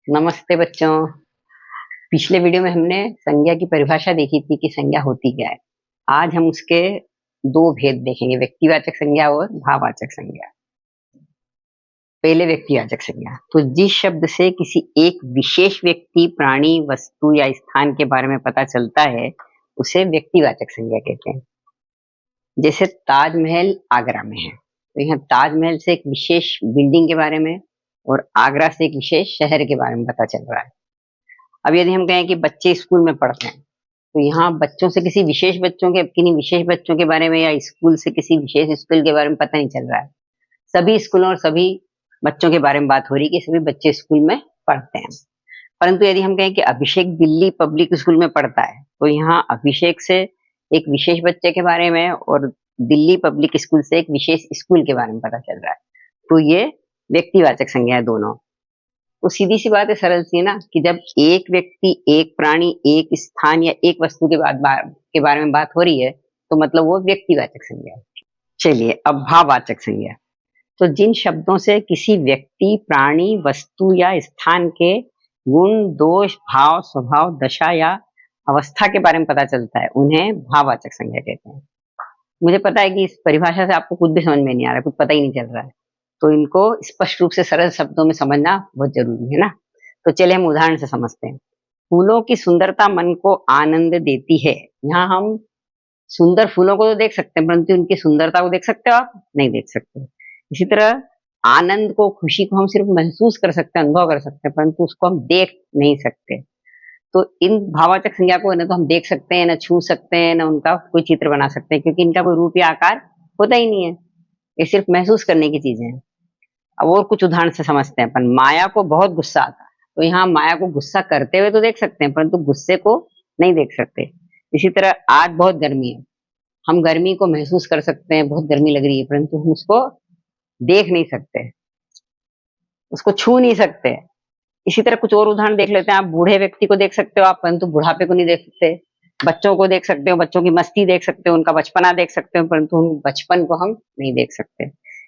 नमस्ते बच्चों। पिछले वीडियो में हमने संज्ञा की परिभाषा देखी थी कि संज्ञा होती क्या है। आज हम उसके दो भेद देखेंगे, व्यक्तिवाचक संज्ञा और भाववाचक संज्ञा। पहले व्यक्तिवाचक संज्ञा, तो जिस शब्द से किसी एक विशेष व्यक्ति, प्राणी, वस्तु या स्थान के बारे में पता चलता है उसे व्यक्तिवाचक संज्ञा कहते हैं। जैसे ताजमहल आगरा में है, तो यहाँ ताजमहल से एक विशेष बिल्डिंग के बारे में और आगरा से एक विशेष शहर के बारे में पता चल रहा है। अब यदि हम कहें कि बच्चे स्कूल में पढ़ते हैं, तो यहाँ बच्चों से किसी विशेष बच्चों के, किन्हीं विशेष बच्चों के बारे में या स्कूल से किसी विशेष स्कूल के बारे में पता नहीं चल रहा है। सभी स्कूलों और सभी बच्चों के बारे में बात हो रही है कि सभी बच्चे स्कूल में पढ़ते हैं। परंतु यदि हम कहें कि अभिषेक दिल्ली पब्लिक स्कूल में पढ़ता है, तो यहाँ अभिषेक से एक विशेष बच्चे के बारे में और दिल्ली पब्लिक स्कूल से एक विशेष स्कूल के बारे में पता चल रहा है। तो ये व्यक्तिवाचक संज्ञा है दोनों। तो सीधी सी बात है, सरल सी है ना, कि जब एक व्यक्ति, एक प्राणी, एक स्थान या एक वस्तु के बारे में बात हो रही है, तो मतलब वो व्यक्तिवाचक संज्ञा है। चलिए अब भाववाचक संज्ञा। तो जिन शब्दों से किसी व्यक्ति, प्राणी, वस्तु या स्थान के गुण, दोष, भाव, स्वभाव, दशा या अवस्था के बारे में पता चलता है, उन्हें भाववाचक संज्ञा कहते हैं। मुझे पता है कि इस परिभाषा से आपको कुछ भी समझ में नहीं आ रहा, कुछ पता ही नहीं चल रहा है, तो इनको स्पष्ट रूप से सरल शब्दों में समझना बहुत जरूरी है ना। तो चलिए हम उदाहरण से समझते हैं। फूलों की सुंदरता मन को आनंद देती है। यहाँ हम सुंदर फूलों को तो देख सकते हैं, परंतु उनकी सुंदरता को देख सकते हो आप? नहीं देख सकते। इसी तरह आनंद को, खुशी को हम सिर्फ महसूस कर सकते हैं, अनुभव कर सकते हैं, परंतु उसको हम देख नहीं सकते। तो इन भाववाचक संज्ञा को न तो हम देख सकते हैं, न छू सकते हैं, न उनका कोई चित्र बना सकते हैं, क्योंकि इनका कोई रूप या आकार होता ही नहीं है। ये सिर्फ महसूस करने की चीजें हैं। अब और कुछ उदाहरण से समझते हैं अपन। माया को बहुत गुस्सा आता है, तो यहाँ माया को गुस्सा करते हुए तो देख सकते हैं, परंतु गुस्से को नहीं देख सकते। इसी तरह आज बहुत गर्मी है, हम गर्मी को महसूस कर सकते हैं, बहुत गर्मी लग रही है, परंतु हम उसको देख नहीं सकते, उसको छू नहीं सकते। इसी तरह कुछ और उदाहरण देख लेते हैं। आप बूढ़े व्यक्ति को देख सकते हो आप, परंतु बुढ़ापे को नहीं देख सकते। बच्चों को देख सकते हो, बच्चों की मस्ती देख सकते हो, उनका बचपना देख सकते हो, परंतु उन बचपन को हम नहीं देख सकते।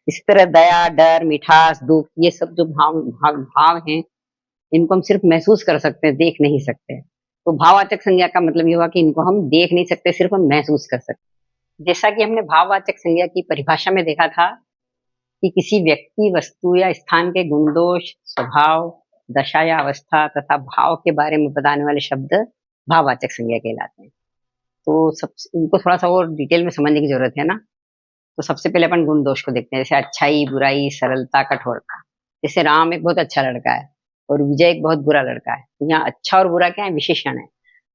इसी तरह दया, डर, मिठास, दुख, ये सब जो भाव हैं, इनको हम सिर्फ महसूस कर सकते हैं, देख नहीं सकते। तो भाववाचक संज्ञा का मतलब ये हुआ कि इनको हम देख नहीं सकते, सिर्फ हम महसूस कर सकते हैं। जैसा कि हमने भाववाचक संज्ञा की परिभाषा में देखा था कि किसी व्यक्ति, वस्तु या स्थान के गुण, दोष, स्वभाव, दशा या अवस्था तथा भाव के बारे में बताने वाले शब्द भाववाचक संज्ञा कहलाते हैं। तो सब इनको थोड़ा सा और डिटेल में समझने की जरूरत है ना। तो सबसे पहले अपन गुण दोष को देखते हैं, जैसे अच्छाई, बुराई, सरलता, कठोरता। जैसे राम एक बहुत अच्छा लड़का है और विजय एक बहुत बुरा लड़का है। तो यहाँ अच्छा और बुरा क्या है? विशेषण है।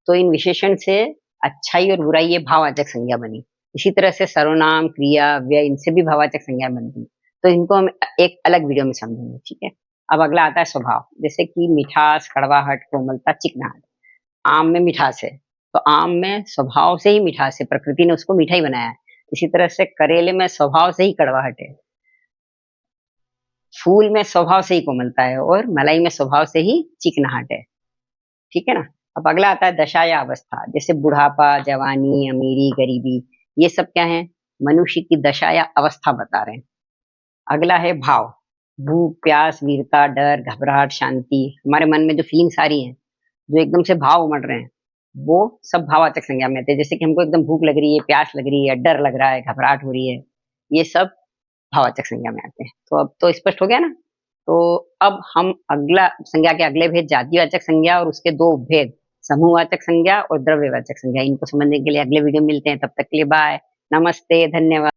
तो इन विशेषण से अच्छाई और बुराई ये भाववाचक संज्ञा बनी। इसी तरह से सर्वनाम, क्रिया, व्यय, इनसे भी भाववाचक संज्ञा बनती। तो इनको हम एक अलग वीडियो में समझेंगे, ठीक है। अब अगला आता है स्वभाव, जैसे कि मिठास, कड़वाहट, कोमलता, चिकनाहट। आम में मिठास है, तो आम में स्वभाव से ही मिठास है, प्रकृति ने उसको मीठा ही बनाया है। इसी तरह से करेले में स्वभाव से ही कड़वाहट है, फूल में स्वभाव से ही कोमलता है और मलाई में स्वभाव से ही चिकनाहट है, ठीक है ना। अब अगला आता है दशा या अवस्था, जैसे बुढ़ापा, जवानी, अमीरी, गरीबी, ये सब क्या है? मनुष्य की दशा या अवस्था बता रहे हैं। अगला है भाव, भूख, प्यास, वीरता, डर, घबराहट, शांति। हमारे मन में जो फीलिंग्स आ रही हैं, जो एकदम से भाव उमड़ रहे हैं, वो सब भाववाचक संज्ञा में आते हैं। जैसे कि हमको एकदम भूख लग रही है, प्यास लग रही है, डर लग रहा है, घबराहट हो रही है, ये सब भाववाचक संज्ञा में आते हैं। तो अब तो स्पष्ट हो गया ना। तो अब हम अगला संज्ञा के अगले भेद, जातिवाचक संज्ञा और उसके दो उपभेद, समूहवाचक संज्ञा और द्रव्यवाचक संज्ञा, इनको समझने के लिए अगले वीडियो में मिलते हैं। तब तक के लिए बाय, नमस्ते, धन्यवाद।